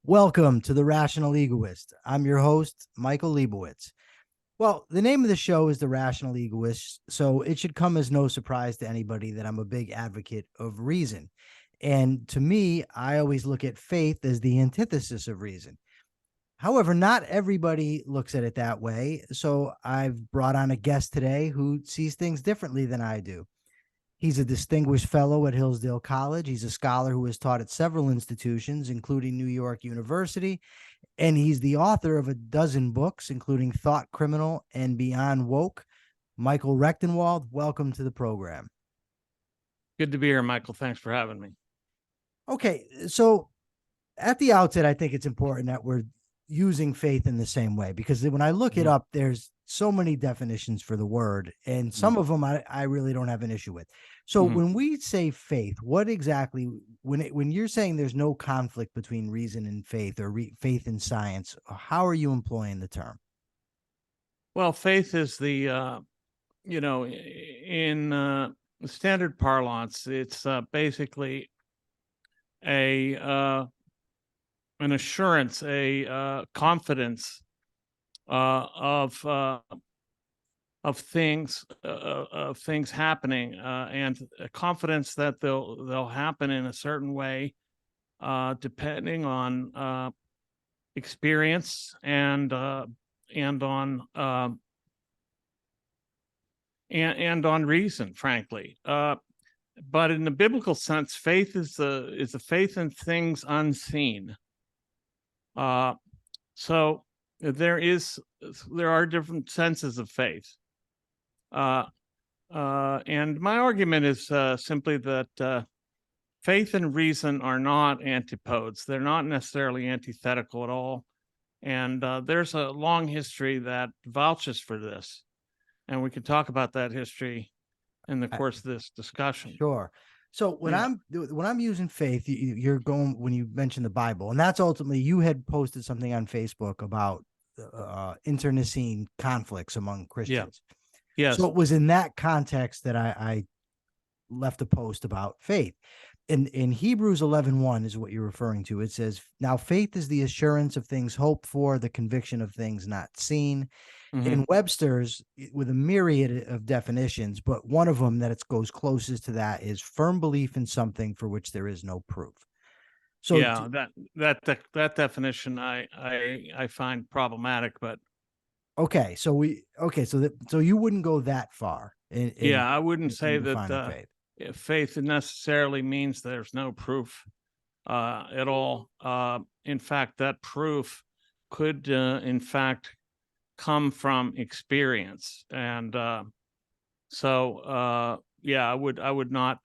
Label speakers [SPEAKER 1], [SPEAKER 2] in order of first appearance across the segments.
[SPEAKER 1] Welcome to the Rational Egoist. I'm your host, Michael Leibowitz. Well, the name of the show is the Rational Egoist, so it should come as no surprise to anybody that I'm a big advocate of reason. And to me, I always look at faith as the antithesis of reason. However, not everybody looks at it that way. So I've brought on a guest today who sees things differently than I do. He's a distinguished fellow at Hillsdale College. He's a scholar who has taught at several institutions, including New York University, and he's the author of a dozen books, including Thought Criminal and Beyond Woke. Michael Rectenwald, welcome to the program.
[SPEAKER 2] Good to be here, Michael. Thanks for having me.
[SPEAKER 1] Okay, so at the outset, I think it's important that we're using faith in the same way, because when I look it up, there's so many definitions for the word, and some of them I really don't have an issue with. So when we say faith, what exactly, when you're saying there's no conflict between reason and faith, or faith and science, how are you employing the term?
[SPEAKER 2] Well, faith is the, in standard parlance, it's basically an assurance, a confidence of things happening, and a confidence that they'll happen in a certain way, depending on experience and on reason, frankly. But in the biblical sense, faith is the faith in things unseen. So there are different senses of faith. And my argument is simply that faith and reason are not antipodes. They're not necessarily antithetical at all. And there's a long history that vouches for this. And we can talk about that history in the course of this discussion.
[SPEAKER 1] Sure. So when I'm using faith, you're going, when you mention the Bible, and that's ultimately, you had posted something on Facebook about internecine conflicts among Christians.
[SPEAKER 2] Yes.
[SPEAKER 1] So it was in that context that I left a post about faith. In Hebrews 11:1 is what you're referring to. It says, "Now faith is the assurance of things hoped for, the conviction of things not seen." In Webster's, with a myriad of definitions, but one of them that it goes closest to that is firm belief in something for which there is no proof. So
[SPEAKER 2] yeah, that definition I find problematic, but
[SPEAKER 1] okay, so you wouldn't go that far.
[SPEAKER 2] I wouldn't say that faith necessarily means there's no proof at all. In fact, that proof could, in fact, come from experience, and so I would not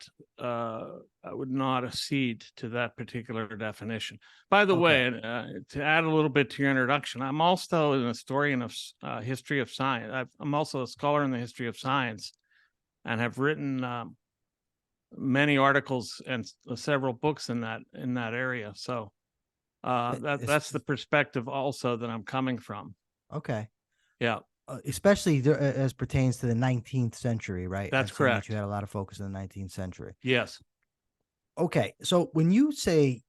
[SPEAKER 2] accede to that particular definition. By the way, to add a little bit to your introduction, I'm also an historian of history of science. I'm also a scholar in the history of science, and have written many articles and several books in that area. So that's the perspective also that I'm coming from.
[SPEAKER 1] Okay.
[SPEAKER 2] Yeah.
[SPEAKER 1] Especially as pertains to the 19th century, right?
[SPEAKER 2] That's correct.
[SPEAKER 1] You had a lot of focus on the 19th century.
[SPEAKER 2] Yes.
[SPEAKER 1] Okay. So when you say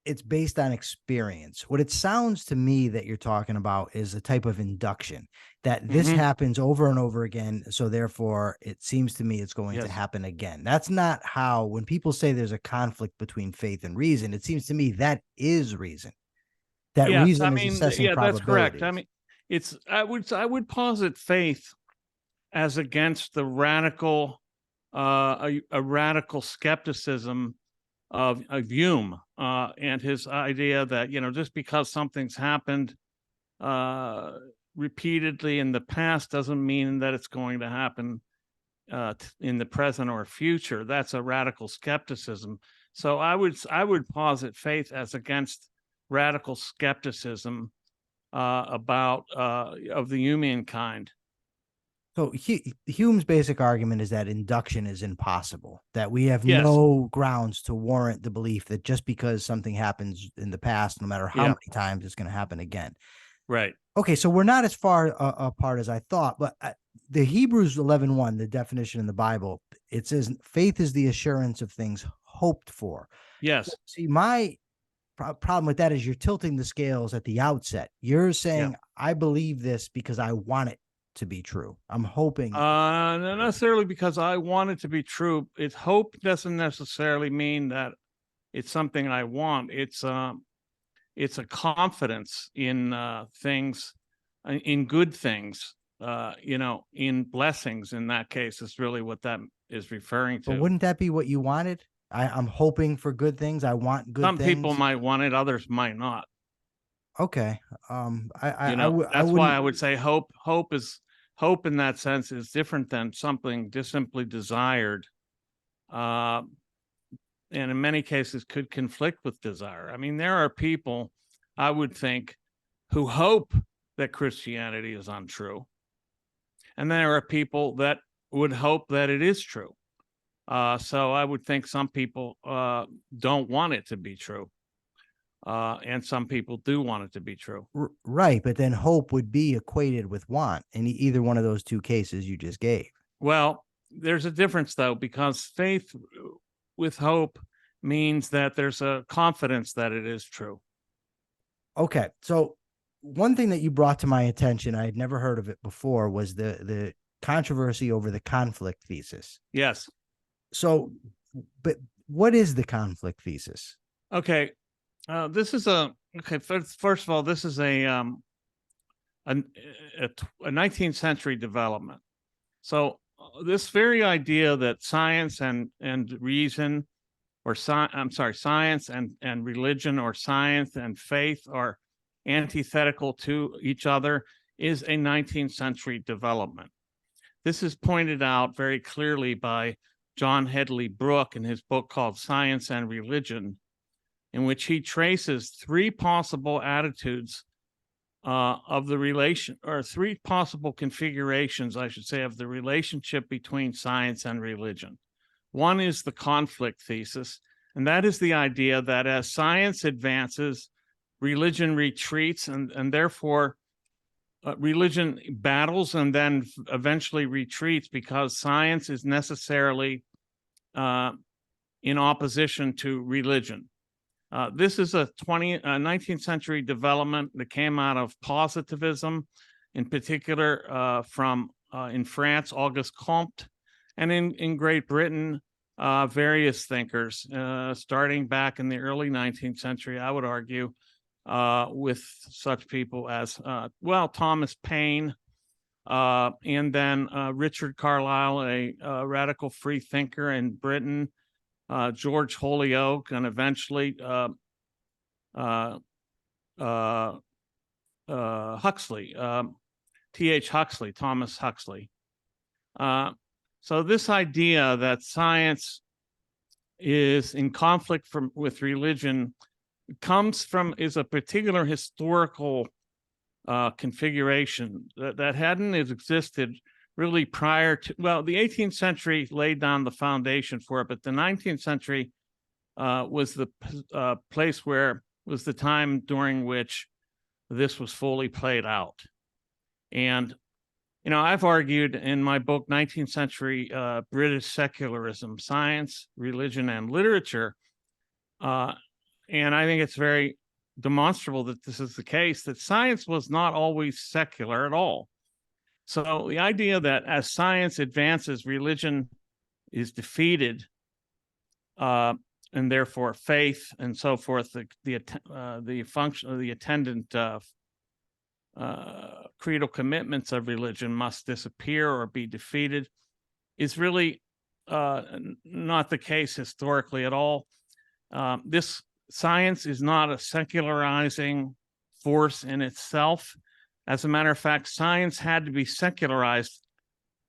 [SPEAKER 1] it's based on experience, what it sounds to me that you're talking about is a type of induction, that this happens over and over again. So therefore, it seems to me it's going to happen again. That's not how, when people say there's a conflict between faith and reason, it seems to me that is reason. That reason is assessing probabilities.
[SPEAKER 2] That's correct. I mean, I would posit faith as against the radical, a radical skepticism of Hume and his idea that, just because something's happened repeatedly in the past doesn't mean that it's going to happen in the present or future. That's a radical skepticism. So I would posit faith as against radical skepticism about of the Humean kind.
[SPEAKER 1] So Hume's basic argument is that induction is impossible, that we have no grounds to warrant the belief that just because something happens in the past, no matter how many times, it's going to happen again.
[SPEAKER 2] Right.
[SPEAKER 1] Okay, so we're not as far apart as I thought, but the Hebrews 11:1, the definition in the Bible, it says faith is the assurance of things hoped for.
[SPEAKER 2] Yes.
[SPEAKER 1] See, my problem with that is you're tilting the scales at the outset. You're saying,
[SPEAKER 2] Yeah.
[SPEAKER 1] I believe this because I want it to be true. I'm hoping.
[SPEAKER 2] Not necessarily because I want it to be true. Hope doesn't necessarily mean that it's something I want. It's a confidence in things, in good things. In blessings. In that case, is really what that is referring
[SPEAKER 1] But
[SPEAKER 2] to.
[SPEAKER 1] wouldn't that be what you wanted? I'm hoping for good things. I want good
[SPEAKER 2] Some
[SPEAKER 1] things.
[SPEAKER 2] people might want it, others might not.
[SPEAKER 1] Okay.
[SPEAKER 2] That's why I would say hope in that sense is different than something just simply desired. And in many cases could conflict with desire. I mean, there are people, I would think, who hope that Christianity is untrue. And there are people that would hope that it is true. So I would think some people don't want it to be true. And some people do want it to be true.
[SPEAKER 1] Right. But then hope would be equated with want in either one of those two cases you just gave.
[SPEAKER 2] Well, there's a difference, though, because faith with hope means that there's a confidence that it is true.
[SPEAKER 1] Okay. So one thing that you brought to my attention, I had never heard of it before, was the controversy over the conflict thesis.
[SPEAKER 2] Yes.
[SPEAKER 1] So, but what is the conflict thesis?
[SPEAKER 2] Okay. This is first of all, this is a 19th century development. So this very idea that science and reason, or science and religion, or science and faith are antithetical to each other, is a 19th century development. This is pointed out very clearly by John Hedley Brooke in his book called Science and Religion, in which he traces three possible attitudes of the relation, or three possible configurations, I should say, of the relationship between science and religion. One is the conflict thesis, and that is the idea that as science advances, religion retreats, and therefore religion battles and then eventually retreats because science is necessarily in opposition to religion. This is a 19th century development that came out of positivism, in particular from in France, Auguste Comte, and in Great Britain, various thinkers, starting back in the early 19th century, I would argue, with such people as, Thomas Paine, and then Richard Carlile, a radical free thinker in Britain, George Holyoake, and eventually Huxley, T.H. Huxley, Thomas Huxley. So this idea that science is in conflict with religion is a particular historical configuration that hadn't existed really prior to, the 18th century laid down the foundation for it, but the 19th century was the was the time during which this was fully played out. And, I've argued in my book, 19th century British Secularism, Science, Religion, and Literature, and I think it's very demonstrable that this is the case, that science was not always secular at all. So the idea that as science advances, religion is defeated, and therefore faith and so forth, the function of the attendant creedal commitments of religion must disappear or be defeated, is really not the case historically at all. This science is not a secularizing force in itself. As a matter of fact, science had to be secularized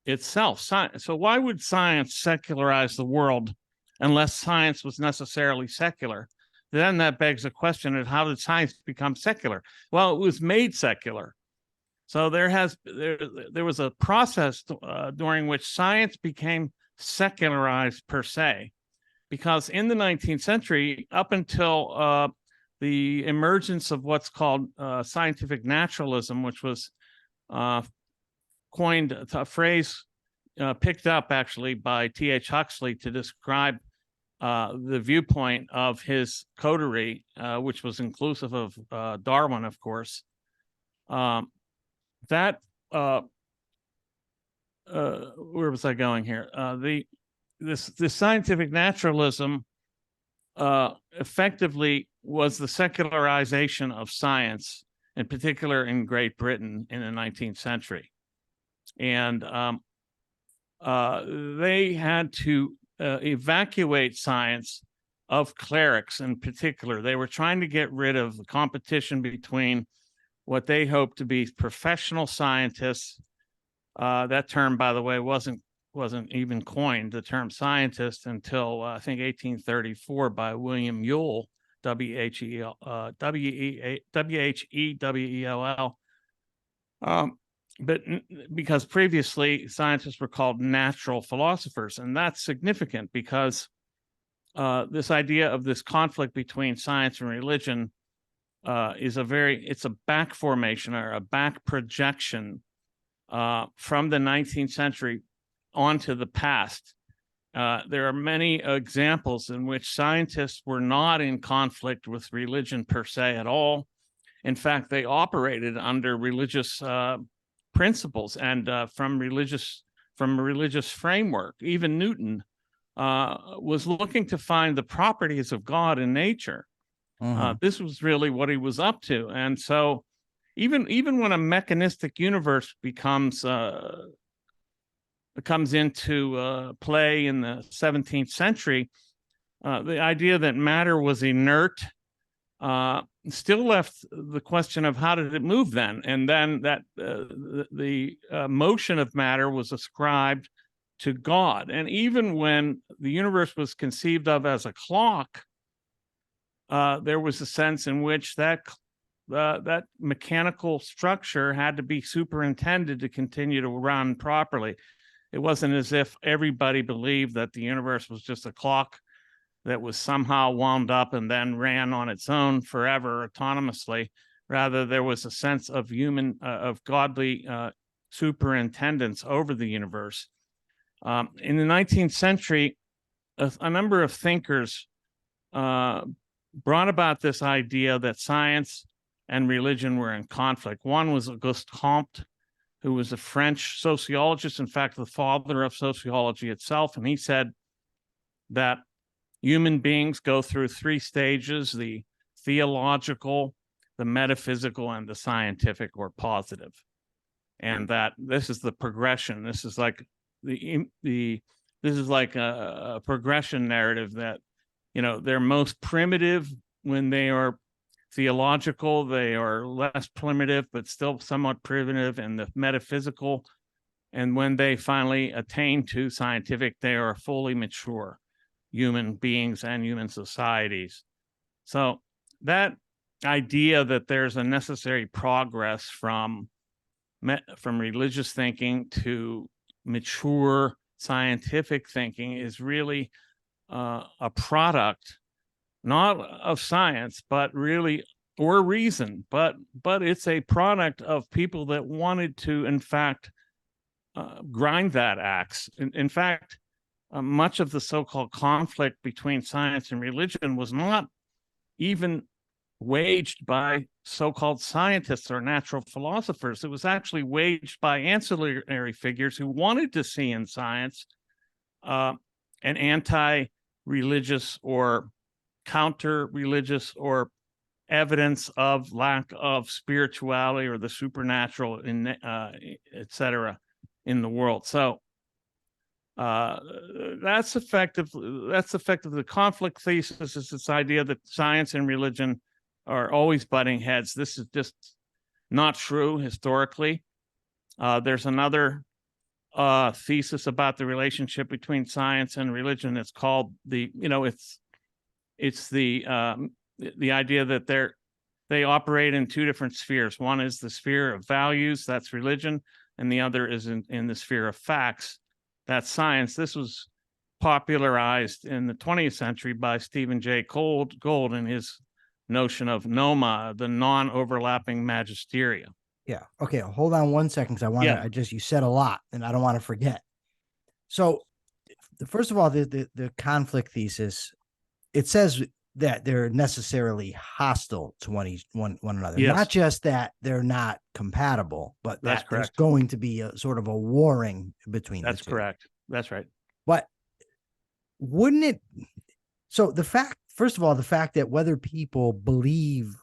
[SPEAKER 2] itself. So why would science secularize the world unless science was necessarily secular? Then that begs the question of how did science become secular? Well, it was made secular. So there was a process during which science became secularized per se, because in the 19th century, up until the emergence of what's called scientific naturalism, which was coined, a phrase picked up actually by T.H. Huxley to describe the viewpoint of his coterie, which was inclusive of Darwin, of course, that where was I going here? This scientific naturalism effectively was the secularization of science, in particular in Great Britain in the 19th century. And they had to evacuate science of clerics in particular. They were trying to get rid of the competition between what they hoped to be professional scientists. That term, by the way, wasn't even coined, the term scientist, until I think 1834 by William Whewell, W-H-E-W-E-L-L. But because previously scientists were called natural philosophers, and that's significant because this idea of this conflict between science and religion it's a back formation or a back projection from the 19th century onto the past. There are many examples in which scientists were not in conflict with religion per se at all. In fact, they operated under religious principles and from a religious framework. Even Newton was looking to find the properties of God in nature. This was really what he was up to. And so even when a mechanistic universe comes into play in the 17th century, the idea that matter was inert still left the question of how did it move then? And then that the motion of matter was ascribed to God. And even when the universe was conceived of as a clock, there was a sense in which that mechanical structure had to be superintended to continue to run properly. It wasn't as if everybody believed that the universe was just a clock that was somehow wound up and then ran on its own forever autonomously. Rather, there was a sense of godly superintendence over the universe. In the 19th century, a number of thinkers brought about this idea that science and religion were in conflict. One was Auguste Comte, who was a French sociologist, in fact, the father of sociology itself. And he said that human beings go through three stages: the theological, the metaphysical, and the scientific or positive. And that this is the progression. This is like a progression narrative that, they're most primitive when they are theological, they are less primitive, but still somewhat primitive in the metaphysical. And when they finally attain to scientific, they are fully mature human beings and human societies. So that idea that there's a necessary progress from religious thinking to mature scientific thinking is really a product not of science, but really, or reason, but it's a product of people that wanted to, in fact, grind that axe. In fact, much of the so-called conflict between science and religion was not even waged by so-called scientists or natural philosophers. It was actually waged by ancillary figures who wanted to see in science an anti-religious or counter-religious or evidence of lack of spirituality or the supernatural, etc., in the world. So that's effectively the conflict thesis. Is this idea that science and religion are always butting heads. This is just not true historically. There's another thesis about the relationship between science and religion. It's called it's the idea that they operate in two different spheres. One is the sphere of values, that's religion, and the other is in the sphere of facts, that's science. This was popularized in the 20th century by Stephen Jay Gould in his notion of noma, the non-overlapping magisteria.
[SPEAKER 1] Yeah. Okay. Hold on 1 second. Because you said a lot and I don't want to forget. So first of all, the conflict thesis, it says that they're necessarily hostile to one another.
[SPEAKER 2] Yes.
[SPEAKER 1] Not just that they're not compatible, but
[SPEAKER 2] That's
[SPEAKER 1] that there's
[SPEAKER 2] correct.
[SPEAKER 1] going to be a sort of a warring between
[SPEAKER 2] That's
[SPEAKER 1] the two.
[SPEAKER 2] correct. That's right.
[SPEAKER 1] But wouldn't it? So the fact, first of all, the fact that whether people believe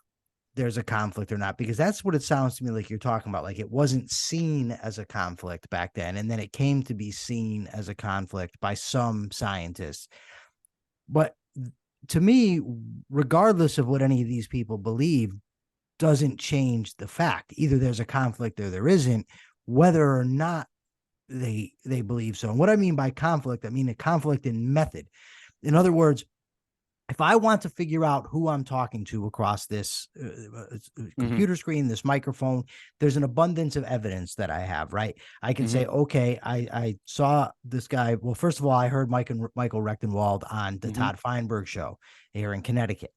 [SPEAKER 1] there's a conflict or not, because that's what it sounds to me like you're talking about. Like it wasn't seen as a conflict back then, and then it came to be seen as a conflict by some scientists. But to me, regardless of what any of these people believe, doesn't change the fact. Either there's a conflict or there isn't, whether or not they believe so. And what I mean by conflict, I mean a conflict in method. In other words, if I want to figure out who I'm talking to across this computer screen, this microphone, there's an abundance of evidence that I have, right? I can say, okay, I saw this guy. Well, first of all, I heard Michael Rectenwald on the Todd Feinberg show here in Connecticut.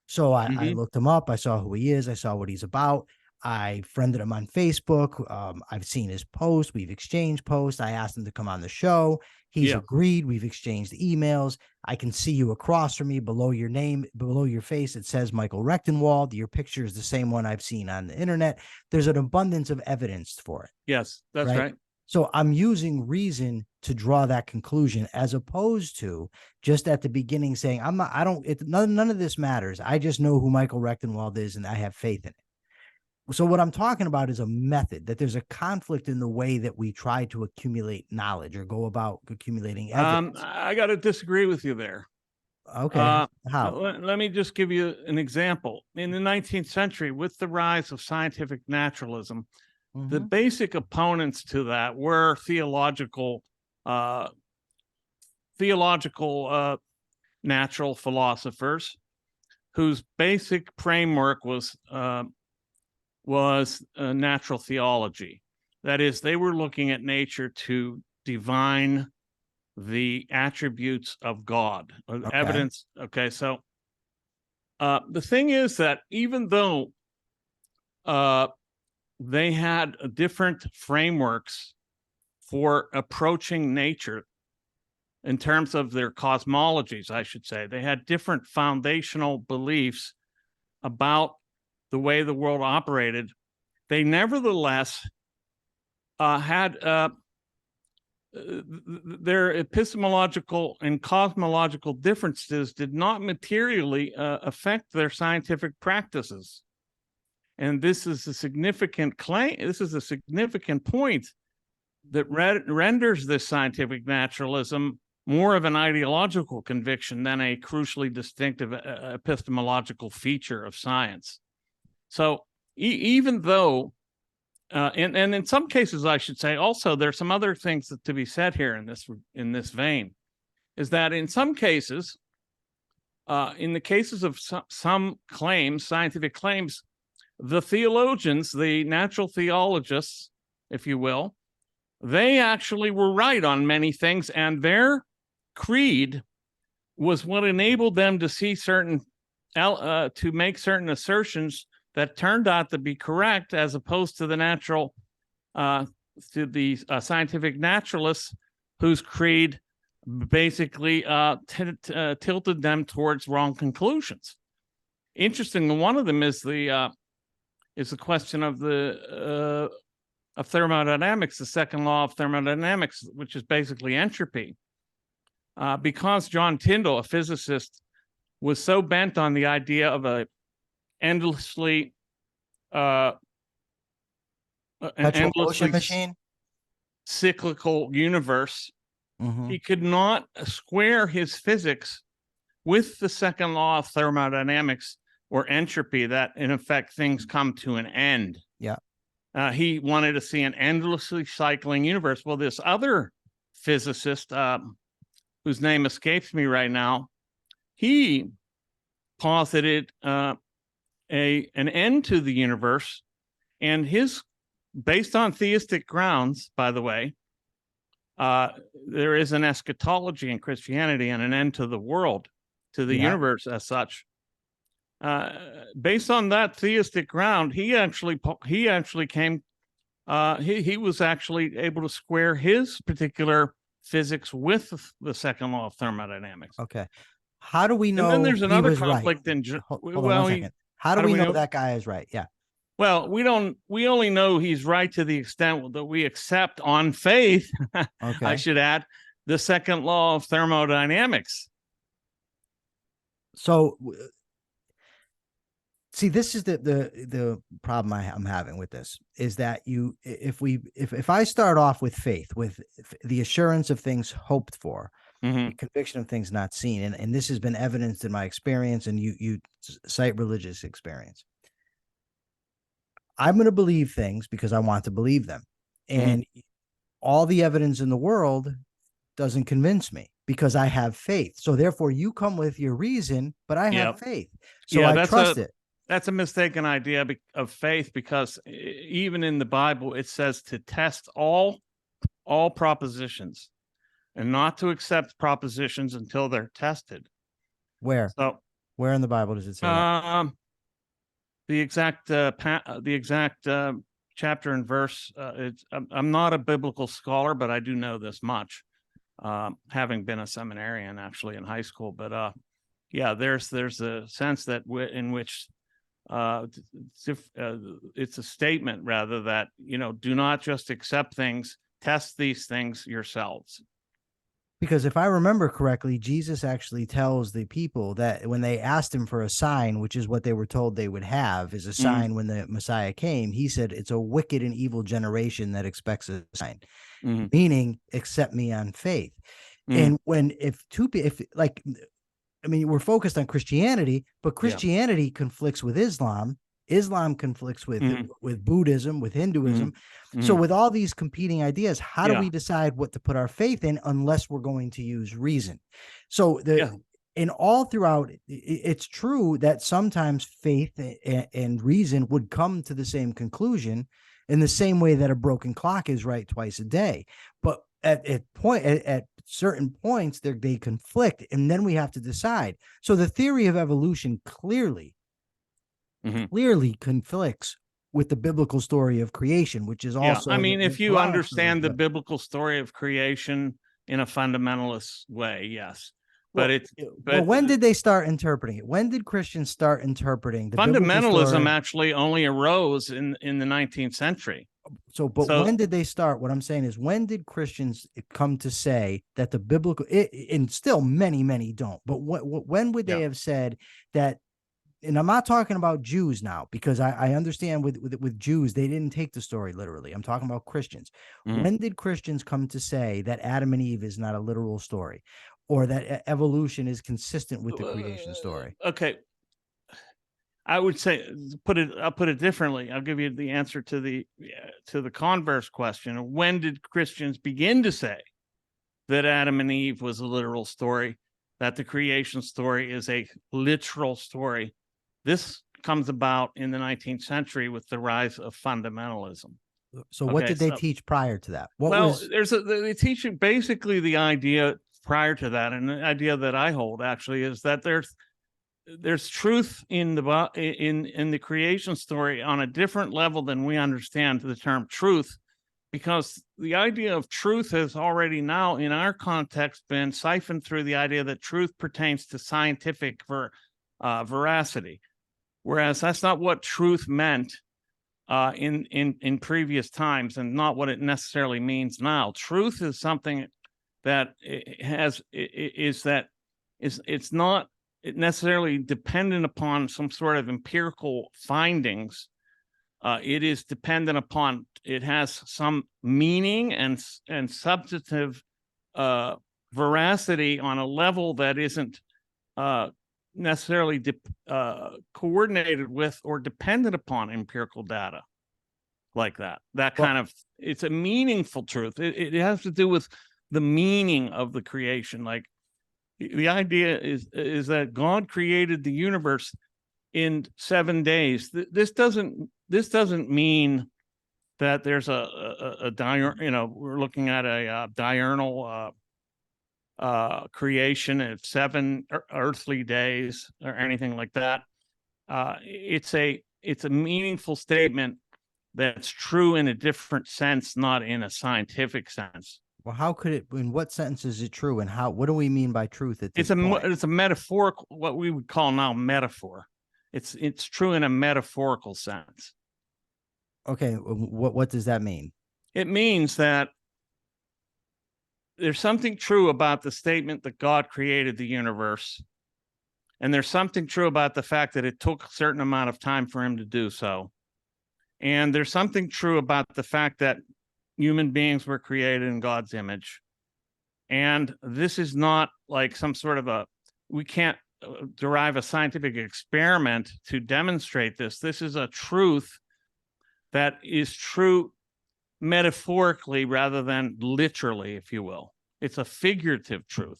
[SPEAKER 1] So I looked him up. I saw who he is. I saw what he's about. I friended him on Facebook. I've seen his post. We've exchanged posts. I asked him to come on the show. He's agreed. We've exchanged emails. I can see you across from me, below your name, below your face. It says Michael Rectenwald. Your picture is the same one I've seen on the internet. There's an abundance of evidence for it.
[SPEAKER 2] Yes, that's right.
[SPEAKER 1] So I'm using reason to draw that conclusion, as opposed to just at the beginning saying, none of this matters. I just know who Michael Rectenwald is and I have faith in it. So what I'm talking about is a method, that there's a conflict in the way that we try to accumulate knowledge or go about accumulating evidence.
[SPEAKER 2] I got to disagree with you there.
[SPEAKER 1] Okay. How?
[SPEAKER 2] Let me just give you an example. In the 19th century, with the rise of scientific naturalism, the basic opponents to that were theological natural philosophers, whose basic framework was natural theology. That is, they were looking at nature to divine the attributes of God, evidence. Okay, so the thing is that even though they had different frameworks for approaching nature in terms of their cosmologies, I should say, they had different foundational beliefs about the way the world operated. They nevertheless had their epistemological and cosmological differences did not materially affect their scientific practices. And this is a significant claim. This is a significant point that renders this scientific naturalism more of an ideological conviction than a crucially distinctive epistemological feature of science. So even though, and in some cases, I should say, also there's some other things to be said here in this vein, is that in some cases, in the cases of some claims, scientific claims, the theologians, the natural theologists, if you will, they actually were right on many things, and their creed was what enabled them to see to make certain assertions that turned out to be correct, as opposed to the scientific naturalists whose creed basically tilted them towards wrong conclusions. Interestingly, one of them is the question of thermodynamics, the second law of thermodynamics, which is basically entropy. Because John Tyndall, a physicist, was so bent on the idea of an endlessly
[SPEAKER 1] machine,
[SPEAKER 2] cyclical universe, he could not square his physics with the second law of thermodynamics, or entropy, that in effect things come to an end.
[SPEAKER 1] Yeah.
[SPEAKER 2] He wanted to see an endlessly cycling universe. Well, this other physicist, whose name escapes me right now, he posited an end to the universe, and based on theistic grounds, by the way, there is an eschatology in Christianity and an end to the world, to the universe as such. Based on that theistic ground, he was actually able to square his particular physics with the second law of thermodynamics.
[SPEAKER 1] Okay. How do we
[SPEAKER 2] And then
[SPEAKER 1] know
[SPEAKER 2] there's
[SPEAKER 1] he
[SPEAKER 2] another
[SPEAKER 1] was right?
[SPEAKER 2] conflict in
[SPEAKER 1] Hold on one second. How do we know that guy is right? Yeah.
[SPEAKER 2] Well, we only know he's right to the extent that we accept on faith, I
[SPEAKER 1] Okay.
[SPEAKER 2] should add, the second law of thermodynamics.
[SPEAKER 1] So see, this is the problem I'm having with this is that if I start off with faith, with the assurance of things hoped for, the conviction of things not seen, and this has been evidenced in my experience, and you cite religious experience. I'm going to believe things because I want to believe them, and all the evidence in the world doesn't convince me because I have faith. So therefore, you come with your reason, but I have faith, so I trust it.
[SPEAKER 2] That's a mistaken idea of faith, because even in the Bible, it says to test all propositions and not to accept propositions until they're tested.
[SPEAKER 1] Where?
[SPEAKER 2] So,
[SPEAKER 1] where in the Bible does it say that?
[SPEAKER 2] The exact chapter and verse. I'm not a biblical scholar, but I do know this much, having been a seminarian actually in high school. But yeah, there's a sense that in which it's a statement rather that, do not just accept things, test these things yourselves.
[SPEAKER 1] Because if I remember correctly, Jesus actually tells the people that when they asked him for a sign, which is what they were told they would have, is a sign when the Messiah came, he said, it's a wicked and evil generation that expects a sign, meaning accept me on faith. And we're focused on Christianity, but Christianity conflicts with Islam. Islam conflicts with Buddhism, with Hinduism. So with all these competing ideas, how do we decide what to put our faith in unless we're going to use reason? So in all throughout, it's true that sometimes faith and reason would come to the same conclusion in the same way that a broken clock is right twice a day. But at certain points, they conflict, and then we have to decide. So the theory of evolution clearly conflicts with the biblical story of creation, which is also.
[SPEAKER 2] I mean, if you understand the biblical story of creation in a fundamentalist way, yes. But
[SPEAKER 1] when did they start interpreting it? When did Christians start interpreting the
[SPEAKER 2] fundamentalism? Actually, only arose in the 19th century.
[SPEAKER 1] When did they start? What I'm saying is, when did Christians come to say that the biblical? And still, many don't. But when would they have said that? And I'm not talking about Jews now, because I understand with Jews, they didn't take the story literally. I'm talking about Christians. When did Christians come to say that Adam and Eve is not a literal story, or that evolution is consistent with the creation story?
[SPEAKER 2] Okay. I would say, I'll put it differently. I'll give you the answer to the converse question. When did Christians begin to say that Adam and Eve was a literal story, that the creation story is a literal story? This comes about in the 19th century with the rise of fundamentalism.
[SPEAKER 1] So what did they teach prior to that?
[SPEAKER 2] They teach basically the idea prior to that, and the idea that I hold actually is that there's truth in the creation story on a different level than we understand the term truth, because the idea of truth has already now in our context been siphoned through the idea that truth pertains to scientific veracity, whereas that's not what truth meant in previous times, and not what it necessarily means now. Truth is something that it's not necessarily dependent upon some sort of empirical findings. It is dependent upon, it has some meaning and substantive veracity on a level that isn't necessarily coordinated with or dependent upon empirical data like that. It's a meaningful truth. It has to do with the meaning of the creation. Like, the idea is that God created the universe in 7 days. This doesn't mean that there's a diurnal, we're looking at a diurnal creation of 7 earthly days or anything like that. It's a meaningful statement that's true in a different sense, not in a scientific sense.
[SPEAKER 1] Well, how could it? In what sense is it true, and how? What do we mean by truth at this
[SPEAKER 2] It's a
[SPEAKER 1] point?
[SPEAKER 2] it's a metaphorical, what we would call now metaphor. It's true in a metaphorical sense.
[SPEAKER 1] Okay, what does that mean?
[SPEAKER 2] It means that there's something true about the statement that God created the universe, and there's something true about the fact that it took a certain amount of time for him to do so. And there's something true about the fact that human beings were created in God's image. And this is not like some sort of we can't derive a scientific experiment to demonstrate this. This is a truth that is true metaphorically rather than literally, if you will. It's a figurative truth.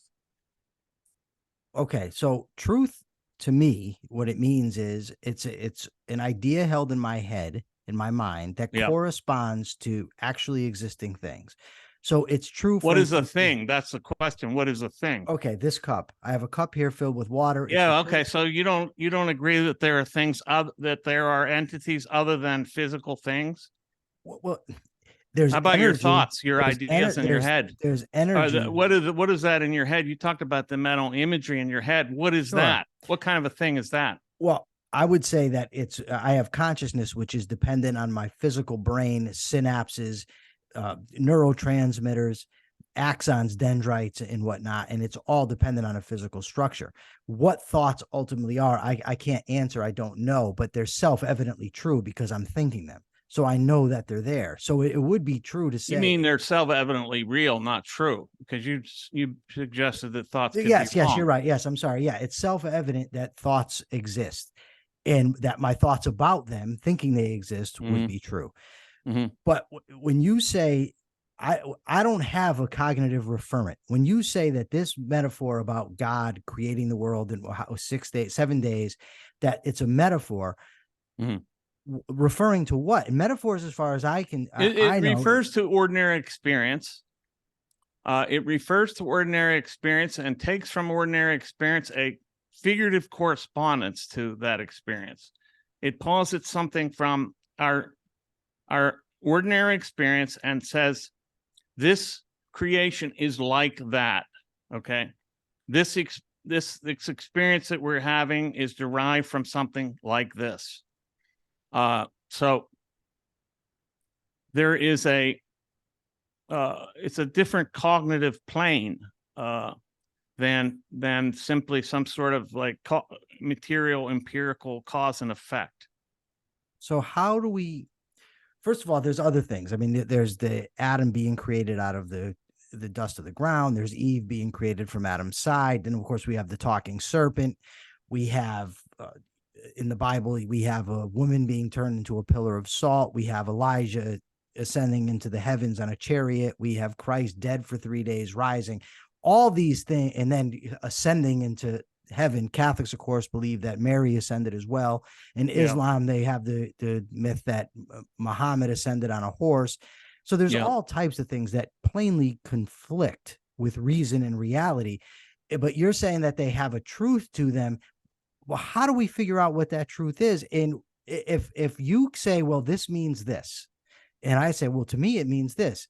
[SPEAKER 1] Okay, so truth to me, what it means is it's an idea held in my head, in my mind, that corresponds to actually existing things. So it's true.
[SPEAKER 2] What is a thing? That's the question. What is a thing?
[SPEAKER 1] Okay, this cup. I have a cup here filled with water.
[SPEAKER 2] Yeah. Okay. So you don't agree that there are things that there are entities other than physical things?
[SPEAKER 1] Well, there's.
[SPEAKER 2] How about
[SPEAKER 1] energy,
[SPEAKER 2] your thoughts, your ideas in your head?
[SPEAKER 1] There's energy.
[SPEAKER 2] What is that in your head? You talked about the mental imagery in your head. What is that? What kind of a thing is that?
[SPEAKER 1] Well, I would say that I have consciousness, which is dependent on my physical brain, synapses, neurotransmitters, axons, dendrites, and whatnot. And it's all dependent on a physical structure. What thoughts ultimately are, I can't answer. I don't know, but they're self-evidently true because I'm thinking them. So I know that they're there. So it would be true to say.
[SPEAKER 2] You mean they're self-evidently real, not true? Because you suggested that thoughts could be
[SPEAKER 1] yes,
[SPEAKER 2] wrong.
[SPEAKER 1] you're right. Yes, I'm sorry. Yeah, it's self-evident that thoughts exist, and that my thoughts about them, thinking they exist, would be true. But when you say, I don't have a cognitive referent. When you say that this metaphor about God creating the world in 7 days, that it's a metaphor, referring to what? And metaphors, as far as I can,
[SPEAKER 2] it refers to ordinary experience. It refers to ordinary experience and takes from ordinary experience a figurative correspondence to that experience. It posits something from our ordinary experience and says, this creation is like that. Okay. This experience that we're having is derived from something like this. So there is it's a different cognitive plane than simply some sort of like material empirical cause and effect.
[SPEAKER 1] So how do we? First of all, there's other things. I mean, there's the Adam being created out of the dust of the ground. There's Eve being created from Adam's side. Then, of course, we have the talking serpent. We have in the Bible, we have a woman being turned into a pillar of salt. We have Elijah ascending into the heavens on a chariot. We have Christ dead for 3 days, rising. All these things, and then ascending into heaven. Catholics, of course, believe that Mary ascended as well. In Islam, they have the myth that Muhammad ascended on a horse. So there's all types of things that plainly conflict with reason and reality. But you're saying that they have a truth to them. Well, how do we figure out what that truth is? And if you say, well, this means this, and I say, well, to me, it means this.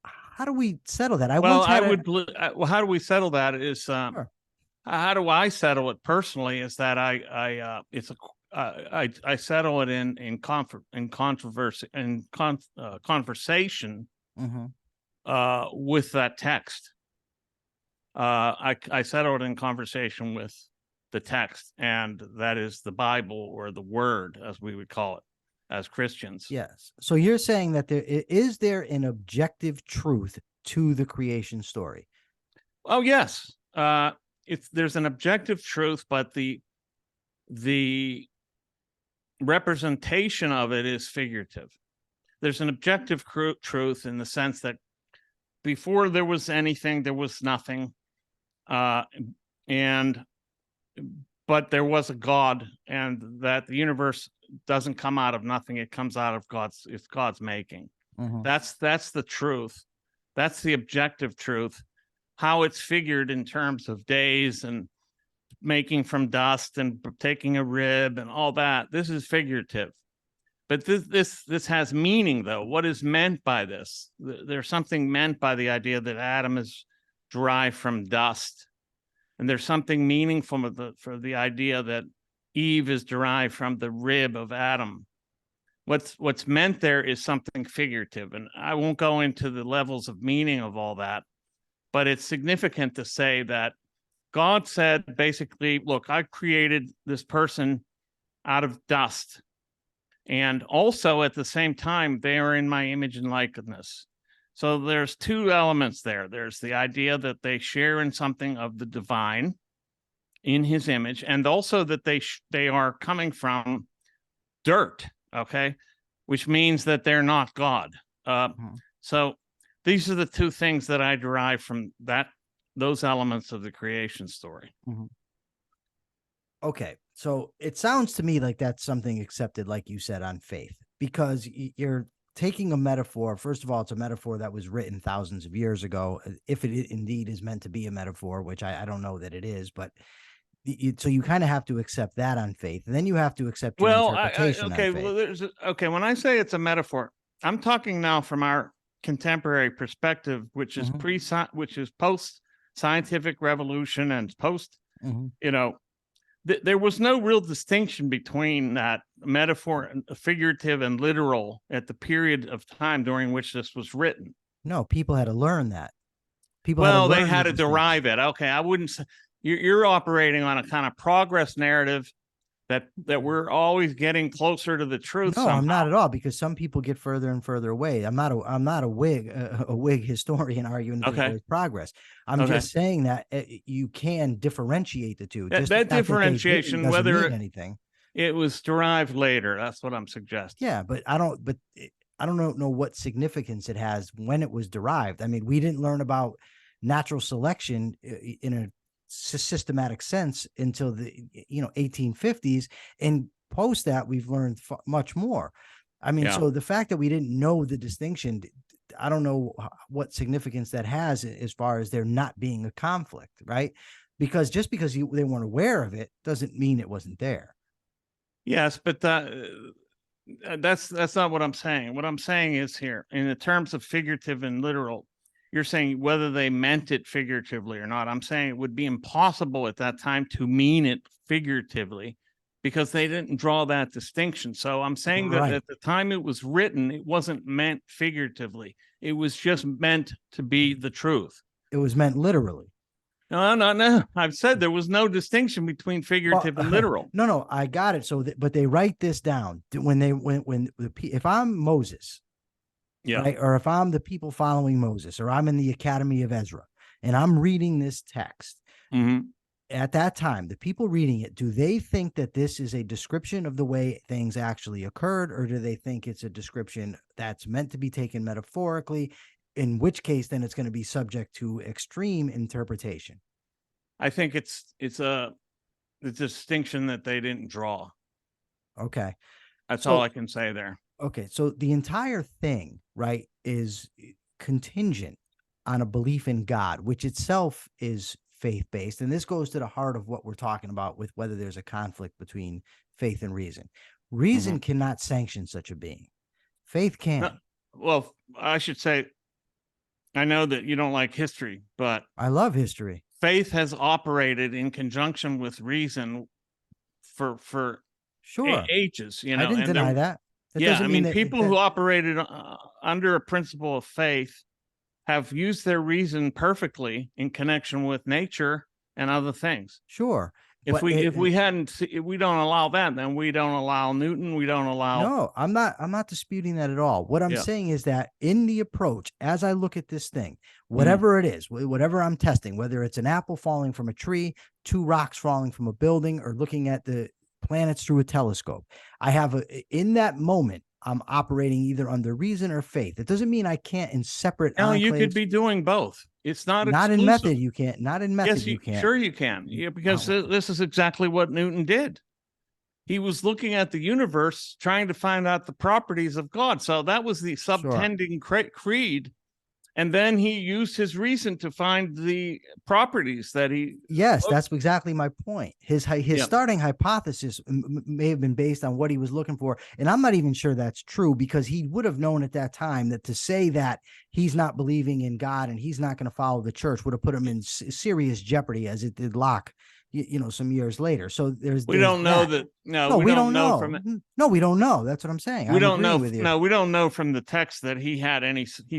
[SPEAKER 1] How do we settle that?
[SPEAKER 2] How do we settle that is,
[SPEAKER 1] Sure.
[SPEAKER 2] how do I settle it personally? Is that I settle it in conversation with that text. I settle it in conversation with the text, and that is the Bible, or the Word, as we would call it as Christians.
[SPEAKER 1] Yes. So you're saying that is there an objective truth to the creation story?
[SPEAKER 2] Oh, yes. There's an objective truth, but the representation of it is figurative. There's an objective truth in the sense that before there was anything, there was nothing, but there was a God, and that the universe doesn't come out of nothing; it comes out of God's making. That's the truth. That's the objective truth. How it's figured in terms of days and making from dust and taking a rib and all that. This is figurative. But this has meaning, though. What is meant by this? There's something meant by the idea that Adam is derived from dust, and there's something meaningful for the idea that Eve is derived from the rib of Adam. What's meant there is something figurative, and I won't go into the levels of meaning of all that, but it's significant to say that God said basically, look, I created this person out of dust. And also at the same time, they are in my image and likeness. So there's two elements there. There's the idea that they share in something of the divine in his image, and also that they are coming from dirt, okay? Which means that they're not God. So these are the two things that I derive from those elements of the creation story.
[SPEAKER 1] Okay, so it sounds to me like that's something accepted, like you said, on faith, because you're taking a metaphor. First of all, it's a metaphor that was written thousands of years ago, if it indeed is meant to be a metaphor, which I don't know that it is, but so you kind of have to accept that on faith, and then you have to accept your interpretation
[SPEAKER 2] okay,
[SPEAKER 1] on faith.
[SPEAKER 2] Okay, when I say it's a metaphor, I'm talking now from our contemporary perspective, which is which is post scientific revolution and post, there was no real distinction between that metaphor, figurative, and literal at the period of time during which this was written.
[SPEAKER 1] No, people had to learn that.
[SPEAKER 2] They had to derive it. Okay, I wouldn't say you're operating on a kind of progress narrative that we're always getting closer to the truth.
[SPEAKER 1] No,
[SPEAKER 2] somehow.
[SPEAKER 1] I'm not at all, because some people get further and further away. I'm not a Whig historian arguing that there's progress. I'm just saying that you can differentiate the two.
[SPEAKER 2] That differentiation,
[SPEAKER 1] that
[SPEAKER 2] whether
[SPEAKER 1] mean anything,
[SPEAKER 2] it was derived later. That's what I'm suggesting.
[SPEAKER 1] Yeah, but I don't know what significance it has when it was derived. I mean, we didn't learn about natural selection in a systematic sense until the 1850s, and post that we've learned much more. I mean, so the fact that we didn't know the distinction, I don't know what significance that has as far as there not being a conflict, right? Because just because they weren't aware of it doesn't mean it wasn't there.
[SPEAKER 2] Yes, but that's not what I'm saying. What I'm saying is, here, in the terms of figurative and literal, you're saying whether they meant it figuratively or not. I'm saying it would be impossible at that time to mean it figuratively, because they didn't draw that distinction. So I'm saying that at the time it was written, it wasn't meant figuratively. It was just meant to be the truth.
[SPEAKER 1] It was meant literally.
[SPEAKER 2] No. I've said there was no distinction between figurative and literal.
[SPEAKER 1] No, I got it. So, but they write this down if I'm Moses, right, or if I'm the people following Moses, or I'm in the Academy of Ezra, and I'm reading this text. At that time, the people reading it, do they think that this is a description of the way things actually occurred, or do they think it's a description that's meant to be taken metaphorically? In which case, then it's going to be subject to extreme interpretation.
[SPEAKER 2] I think it's the distinction that they didn't draw.
[SPEAKER 1] Okay.
[SPEAKER 2] That's all I can say there.
[SPEAKER 1] Okay. So the entire thing, right, is contingent on a belief in God, which itself is faith-based. And this goes to the heart of what we're talking about with whether there's a conflict between faith and reason. Reason cannot sanction such a being. Faith can.
[SPEAKER 2] No, well, I should say, I know that you don't like history, but
[SPEAKER 1] I love history.
[SPEAKER 2] Faith has operated in conjunction with reason for ages.
[SPEAKER 1] I didn't deny that.
[SPEAKER 2] I mean, people who operated under a principle of faith have used their reason perfectly in connection with nature and other things.
[SPEAKER 1] Sure.
[SPEAKER 2] If we don't allow that, then we don't allow Newton. We don't allow.
[SPEAKER 1] No, I'm not disputing that at all. What I'm saying is that in the approach, as I look at this thing, whatever it is, whatever I'm testing, whether it's an apple falling from a tree, two rocks falling from a building, or looking at the planets through a telescope, I have in that moment, I'm operating either under reason or faith. It doesn't mean I can't in separate.
[SPEAKER 2] No, you could be doing both. It's not
[SPEAKER 1] in method. You can't. Not in method.
[SPEAKER 2] Yes,
[SPEAKER 1] you can't.
[SPEAKER 2] Sure, you can. Yeah, because this is exactly what Newton did. He was looking at the universe, trying to find out the properties of God. So that was the subtending creed, and then he used his reason to find the properties that he.
[SPEAKER 1] Yes, that's exactly my point. His
[SPEAKER 2] Yeah.
[SPEAKER 1] starting hypothesis may have been based on what he was looking for, and I'm not even sure that's true, because he would have known at that time that to say that he's not believing in God and he's not going to follow the church would have put him in serious jeopardy, as it did Locke, some years later. So
[SPEAKER 2] We don't know that. No,
[SPEAKER 1] we don't know.
[SPEAKER 2] from it.
[SPEAKER 1] No, we don't know. That's what I'm saying.
[SPEAKER 2] We don't know.
[SPEAKER 1] With you.
[SPEAKER 2] No, we don't know from the text that he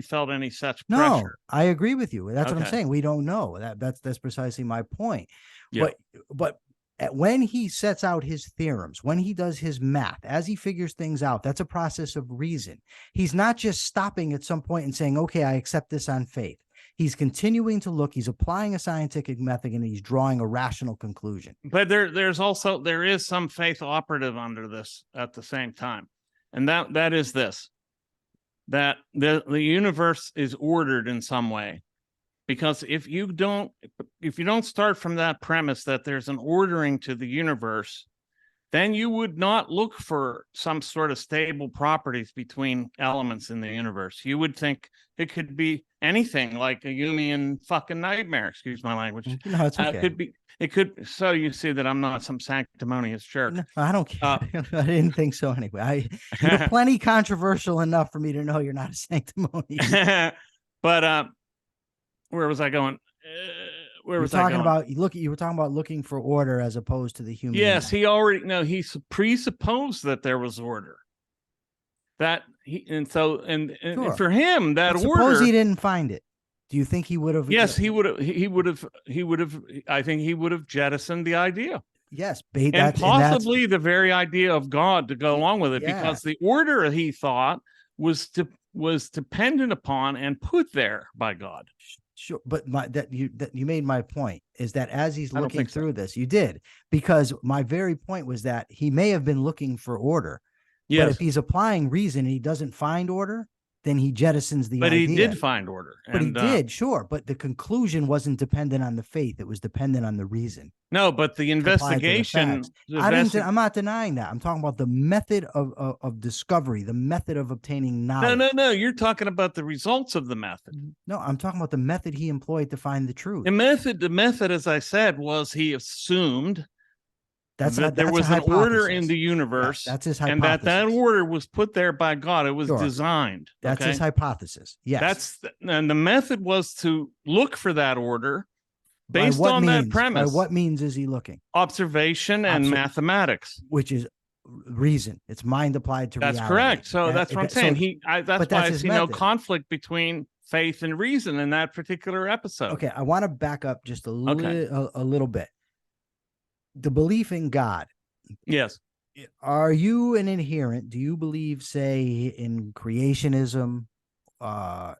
[SPEAKER 2] felt any such
[SPEAKER 1] No,
[SPEAKER 2] pressure.
[SPEAKER 1] I agree with you. That's what I'm
[SPEAKER 2] Okay.
[SPEAKER 1] saying. We don't know. That's precisely my point.
[SPEAKER 2] Yeah.
[SPEAKER 1] But when he sets out his theorems, when he does his math, as he figures things out, that's a process of reason. He's not just stopping at some point and saying, okay, I accept this on faith. He's continuing to look, he's applying a scientific method, and he's drawing a rational conclusion.
[SPEAKER 2] But there is some faith operative under this at the same time. And that is this, that the universe is ordered in some way. Because if you don't start from that premise that there's an ordering to the universe, then you would not look for some sort of stable properties between elements in the universe. You would think it could be anything, like a Jungian fucking nightmare. Excuse my language.
[SPEAKER 1] No, it's okay.
[SPEAKER 2] It could. So you see that I'm not some sanctimonious jerk.
[SPEAKER 1] No, I don't care. I didn't think so anyway. You're plenty controversial enough for me to know you're not a sanctimonious.
[SPEAKER 2] But where was I going? Where was I going?
[SPEAKER 1] You were talking about looking for order as opposed to the human.
[SPEAKER 2] Yes, he presupposed that there was order. Sure. For him, that order.
[SPEAKER 1] Suppose he didn't find it. Do you think he would have?
[SPEAKER 2] Yes, he would have. I think he would have jettisoned the idea.
[SPEAKER 1] Yes,
[SPEAKER 2] and possibly the very idea of God to go along with it, because the order he thought was dependent upon and put there by God.
[SPEAKER 1] Sure, but you made my point, is that as he's looking through this, you did, because my very point was that he may have been looking for order. Yes. But if he's applying reason and he doesn't find order, then he jettisons the idea.
[SPEAKER 2] But he did find order.
[SPEAKER 1] But he did, sure. But the conclusion wasn't dependent on the faith. It was dependent on the reason.
[SPEAKER 2] No, but the investigation.
[SPEAKER 1] I'm not denying that. I'm talking about the method of discovery, the method of obtaining knowledge.
[SPEAKER 2] No. You're talking about the results of the method.
[SPEAKER 1] No, I'm talking about the method he employed to find the truth.
[SPEAKER 2] The method, as I said, was he assumed that there was an order in the universe.
[SPEAKER 1] That's his hypothesis.
[SPEAKER 2] And that order was put there by God. It was designed.
[SPEAKER 1] That's his hypothesis. Yes.
[SPEAKER 2] And the method was to look for that order based on that premise.
[SPEAKER 1] By what means is he looking?
[SPEAKER 2] Observation and mathematics.
[SPEAKER 1] Which is reason. It's mind applied to reality.
[SPEAKER 2] That's correct. So that's what I'm saying. That's why I see no conflict between faith and reason in that particular episode.
[SPEAKER 1] Okay, I want to back up just a little bit. The belief in God.
[SPEAKER 2] Yes.
[SPEAKER 1] Are you an adherent? Do you believe, say, in creationism,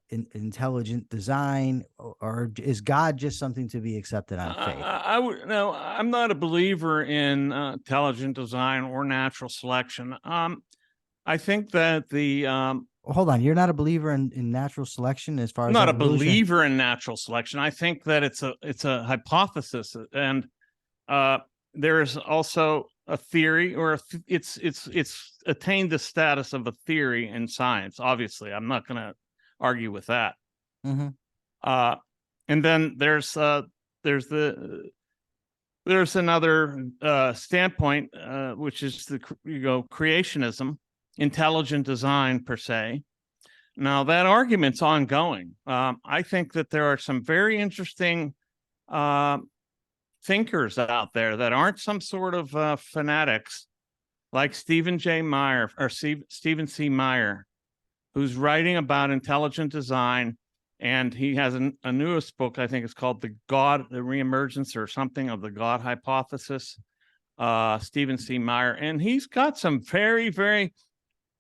[SPEAKER 1] in intelligent design, or is God just something to be accepted on faith?
[SPEAKER 2] I'm not a believer in intelligent design or natural selection. I think that
[SPEAKER 1] hold on, you're not a believer in natural selection as far as
[SPEAKER 2] I'm not evolution? A believer in natural selection. I think that it's a hypothesis, and there's also a theory, or it's attained the status of a theory in science. Obviously, I'm not going to argue with that.
[SPEAKER 1] Mm-hmm.
[SPEAKER 2] And then there's another standpoint, which is creationism, intelligent design per se. Now that argument's ongoing. I think that there are some very interesting thinkers out there that aren't some sort of fanatics, like Stephen C. Meyer, who's writing about intelligent design, and he has a newest book. I think it's called the Reemergence or something of the God Hypothesis. Stephen C. Meyer, and he's got some very, very,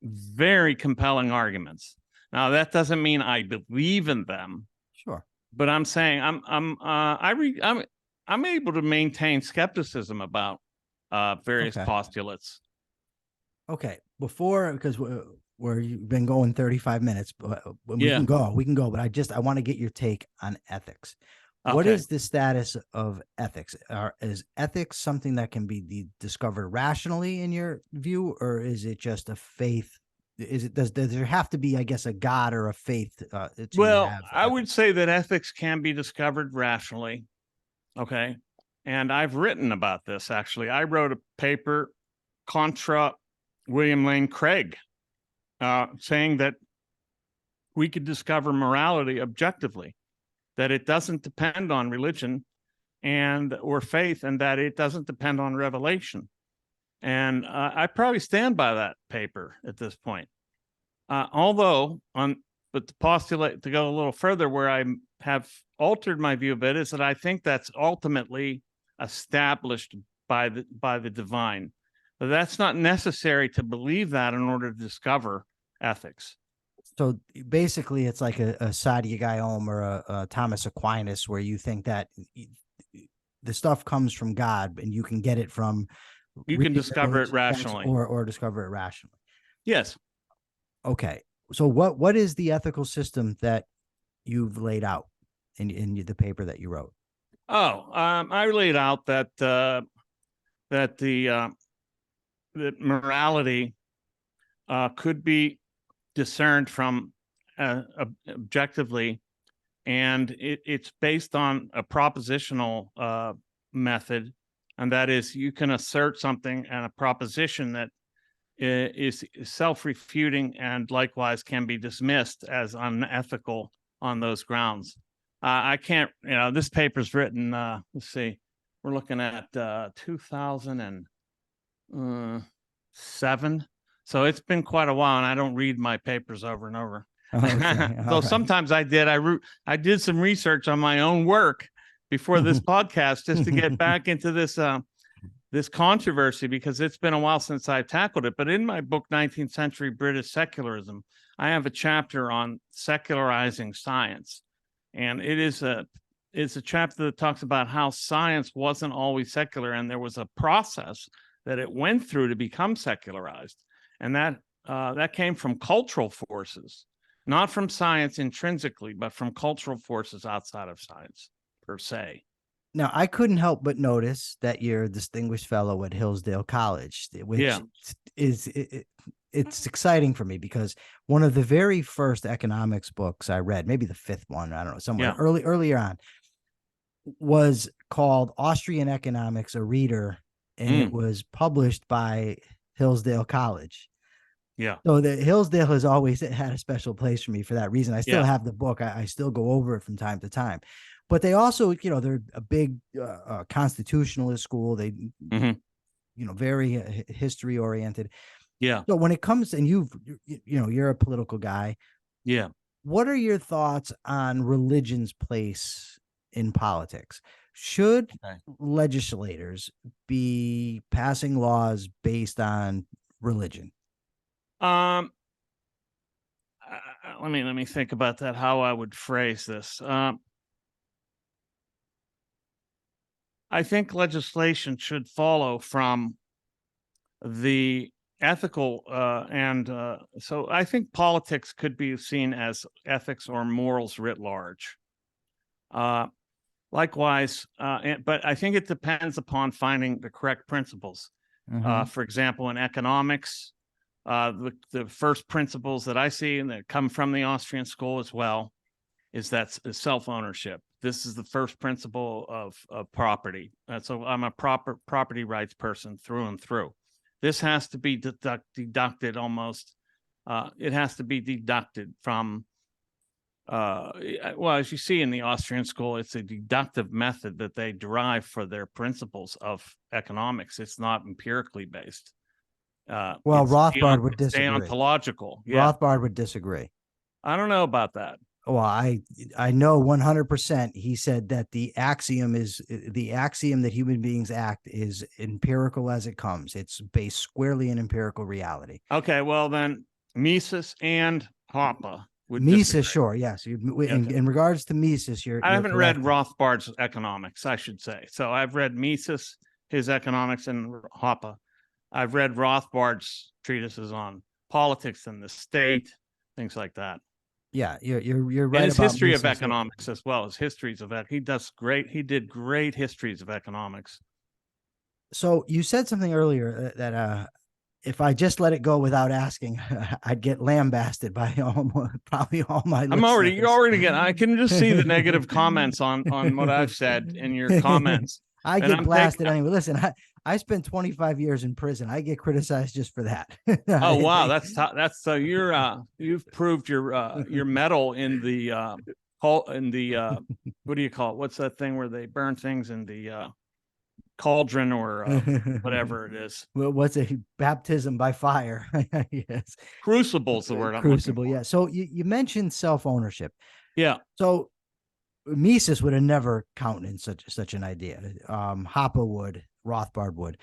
[SPEAKER 2] very compelling arguments. Now that doesn't mean I believe in them.
[SPEAKER 1] Sure,
[SPEAKER 2] but I'm saying I'm able to maintain skepticism about various postulates.
[SPEAKER 1] Okay, because you've been going 35 minutes, but we can go. But I want to get your take on ethics. Okay. What is the status of ethics? Is ethics something that can be discovered rationally in your view, or is it just a faith does there have to be, I guess, a God or a faith to
[SPEAKER 2] Well,
[SPEAKER 1] have
[SPEAKER 2] I would
[SPEAKER 1] ethics?
[SPEAKER 2] say that ethics can be discovered rationally. Okay. And I've written about this actually. I wrote a paper contra William Lane Craig, saying that we could discover morality objectively, that it doesn't depend on religion and or faith, and that it doesn't depend on revelation. And I probably stand by that paper at this point. Although, but to postulate, to go a little further, where I have altered my view of it, is that I think that's ultimately established by the divine. But that's not necessary to believe that in order to discover ethics.
[SPEAKER 1] So basically, it's like a Saadia Guyom or a Thomas Aquinas, where you think that the stuff comes from God, and you can get it from
[SPEAKER 2] You can
[SPEAKER 1] reading the
[SPEAKER 2] discover it
[SPEAKER 1] religious texts
[SPEAKER 2] rationally.
[SPEAKER 1] or discover it rationally.
[SPEAKER 2] Yes.
[SPEAKER 1] Okay. So what is the ethical system that you've laid out in the paper that you wrote?
[SPEAKER 2] Oh, I laid out that that that morality could be discerned from objectively, and it's based on a propositional method, and that is you can assert something and a proposition that is self-refuting and likewise can be dismissed as unethical on those grounds. I can't, this paper's written, let's see, we're looking at 2007. So it's been quite a while, and I don't read my papers over and over.
[SPEAKER 1] Okay.
[SPEAKER 2] Though sometimes I did. I did some research on my own work before this podcast just to get back into this this controversy, because it's been a while since I've tackled it. But in my book, 19th Century British Secularism, I have a chapter on secularizing science. And it's a chapter that talks about how science wasn't always secular, and there was a process that it went through to become secularized. And that came from cultural forces, not from science intrinsically, but from cultural forces outside of science per se.
[SPEAKER 1] Now, I couldn't help but notice that you're a distinguished fellow at Hillsdale College, which is it's exciting for me, because one of the very first economics books I read, maybe the fifth one, I don't know, somewhere earlier on, was called Austrian Economics, a Reader, and it was published by Hillsdale College.
[SPEAKER 2] Yeah.
[SPEAKER 1] So the Hillsdale has always had a special place for me for that reason. I still have the book. I still go over it from time to time. But they also, they're a big constitutionalist school. They, very history oriented.
[SPEAKER 2] Yeah.
[SPEAKER 1] So when it comes, and you're a political guy.
[SPEAKER 2] Yeah.
[SPEAKER 1] What are your thoughts on religion's place in politics? Should legislators be passing laws based on religion?
[SPEAKER 2] Let me think about that, how I would phrase this. I think legislation should follow from the ethical so I think politics could be seen as ethics or morals writ large. Likewise, but I think it depends upon finding the correct principles. For example, in economics, the first principles that I see and that come from the Austrian school as well is that self-ownership. This is the first principle of property. So I'm a proper property rights person through and through. This has to be deducted almost. It has to be deducted from, well, as you see in the Austrian school, it's a deductive method that they derive for their principles of economics. It's not empirically based.
[SPEAKER 1] Well, Rothbard would disagree.
[SPEAKER 2] Deontological. Yeah.
[SPEAKER 1] Rothbard would disagree.
[SPEAKER 2] I don't know about that.
[SPEAKER 1] Well, I know 100%. He said that the axiom that human beings act is empirical as it comes. It's based squarely in empirical reality.
[SPEAKER 2] Okay, well then, Mises and Hoppe would
[SPEAKER 1] Mises,
[SPEAKER 2] disagree.
[SPEAKER 1] sure, yes. In regards to Mises,
[SPEAKER 2] I haven't read Rothbard's economics, I should say. So I've read Mises, his economics, and Hoppe. I've read Rothbard's treatises on politics and the state, things like that.
[SPEAKER 1] Yeah, you're right.
[SPEAKER 2] And his
[SPEAKER 1] about
[SPEAKER 2] history
[SPEAKER 1] Mises,
[SPEAKER 2] of economics as well as histories of it. He did great histories of economics.
[SPEAKER 1] So you said something earlier that if I just let it go without asking, I'd get lambasted by probably all my listeners.
[SPEAKER 2] You're already getting, I can just see the negative comments on what I've said in your comments.
[SPEAKER 1] I
[SPEAKER 2] And
[SPEAKER 1] get
[SPEAKER 2] I'm
[SPEAKER 1] blasted anyway. Listen, I spent 25 years in prison. I get criticized just for that.
[SPEAKER 2] Oh wow, that's you've proved your mettle in the what do you call it? What's that thing where they burn things in the cauldron or whatever it is?
[SPEAKER 1] Well, what's a baptism by fire? Yes,
[SPEAKER 2] Crucible's the word I'm
[SPEAKER 1] crucible.
[SPEAKER 2] looking for.
[SPEAKER 1] Yeah. So you mentioned self-ownership.
[SPEAKER 2] Yeah.
[SPEAKER 1] So Mises would have never counted such an idea. Hoppe would, Rothbard would.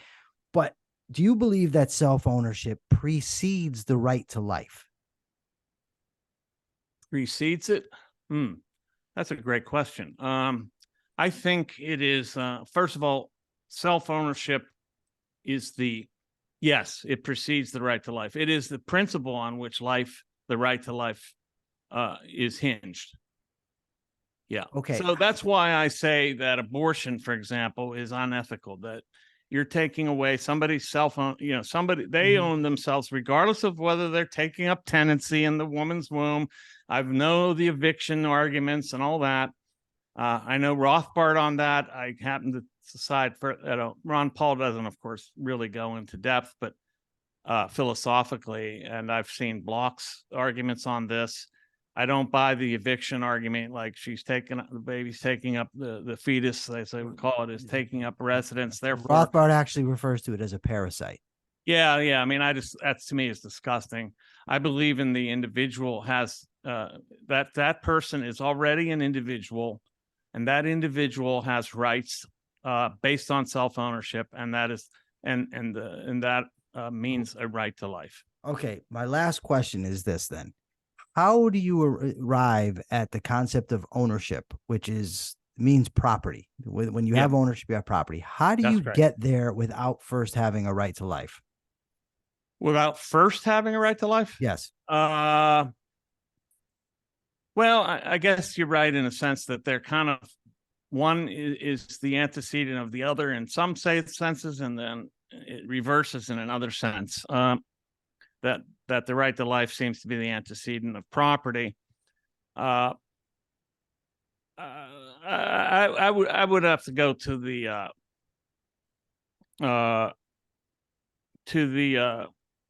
[SPEAKER 1] But do you believe that self-ownership precedes the right to life?
[SPEAKER 2] Precedes it? That's a great question. I think it is, first of all, self-ownership is yes, it precedes the right to life. It is the principle on which the right to life is hinged. Yeah.
[SPEAKER 1] Okay.
[SPEAKER 2] So that's why I say that abortion, for example, is unethical, that you're taking away somebody's self-own, they own themselves regardless of whether they're taking up tenancy in the woman's womb. I know the eviction arguments and all that. I know Rothbard on that. I happen to decide for, Ron Paul doesn't, of course, really go into depth, but philosophically, and I've seen Bloch's arguments on this. I don't buy the eviction argument, like the baby's taking up the fetus, as they would call it, is taking up residence. Therefore,
[SPEAKER 1] Rothbard actually refers to it as a parasite.
[SPEAKER 2] Yeah. I mean, that to me is disgusting. I believe in the individual has that person is already an individual, and that individual has rights based on self-ownership, and that is that means a right to life.
[SPEAKER 1] Okay, my last question is this then. How do you arrive at the concept of ownership, which means property? When you have ownership, you have property. How do you get there without first having a right to life?
[SPEAKER 2] Without first having a right to life?
[SPEAKER 1] Yes.
[SPEAKER 2] Well, I guess you're right in a sense that they're kind of, one is the antecedent of the other in some senses, and then it reverses in another sense. That the right to life seems to be the antecedent of property. I would have to go to the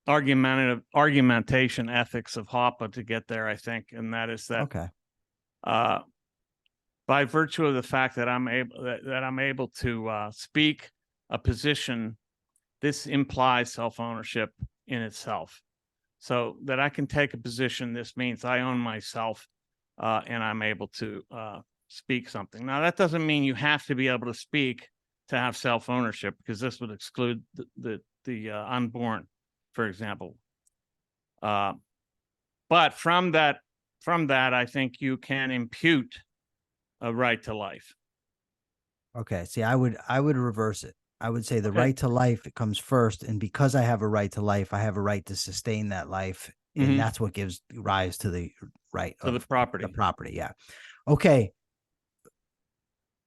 [SPEAKER 2] argumentation ethics of Hoppe to get there, I think, and that is that.
[SPEAKER 1] Okay.
[SPEAKER 2] By virtue of the fact that I'm able to speak a position, this implies self-ownership in itself. So that I can take a position, this means I own myself, and I'm able to speak something. Now, that doesn't mean you have to be able to speak to have self-ownership, because this would exclude the unborn, for example. But from that, I think you can impute a right to life.
[SPEAKER 1] Okay. See, I would reverse it. I would say the right to life, it comes first. And because I have a right to life, I have a right to sustain that life. And that's what gives rise to the right
[SPEAKER 2] of the property.
[SPEAKER 1] The property. Yeah. Okay.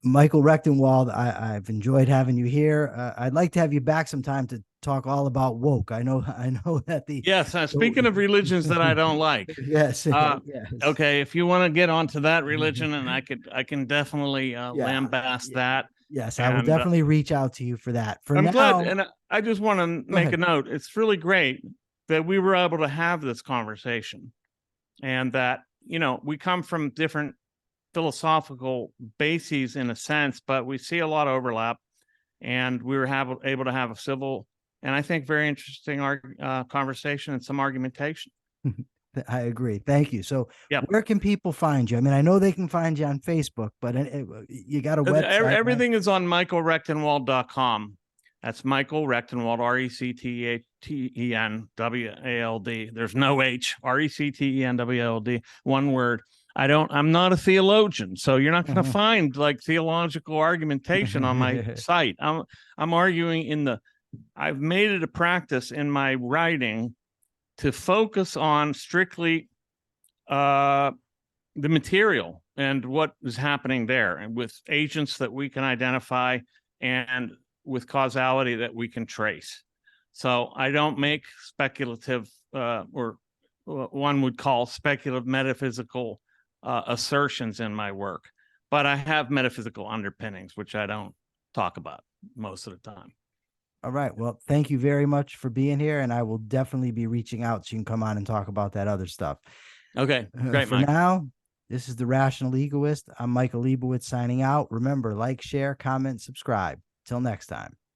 [SPEAKER 1] Michael Rectenwald, I've enjoyed having you here. I'd like to have you back sometime to talk all about woke. I know that
[SPEAKER 2] yes. Speaking of religions that I don't like,
[SPEAKER 1] yes, yes.
[SPEAKER 2] Okay, if you want to get onto that religion, and I can definitely lambast that.
[SPEAKER 1] Yes, I will definitely reach out to you for that.
[SPEAKER 2] I'm glad, and I just want to make a note. It's really great that we were able to have this conversation, and that we come from different philosophical bases in a sense, but we see a lot of overlap, and we were able to have a civil and I think very interesting conversation and some argumentation.
[SPEAKER 1] I agree. Thank you. So where can people find you? I mean, I know they can find you on Facebook, but you got a website.
[SPEAKER 2] Everything is on michaelrectenwald.com. That's Michael Rectenwald, Rectenwald. There's no H, Rectenwald, one word. I'm not a theologian, so you're not going to find like theological argumentation on my site. I'm arguing I've made it a practice in my writing to focus on strictly the material and what is happening there, and with agents that we can identify and with causality that we can trace. So I don't make speculative or what one would call speculative metaphysical assertions in my work, but I have metaphysical underpinnings, which I don't talk about most of the time.
[SPEAKER 1] All right. Well, thank you very much for being here. And I will definitely be reaching out so you can come on and talk about that other stuff.
[SPEAKER 2] Okay, great,
[SPEAKER 1] For
[SPEAKER 2] Mike.
[SPEAKER 1] now, this is the Rational Egoist. I'm Michael Leibowitz signing out. Remember, like, share, comment, subscribe. Till next time.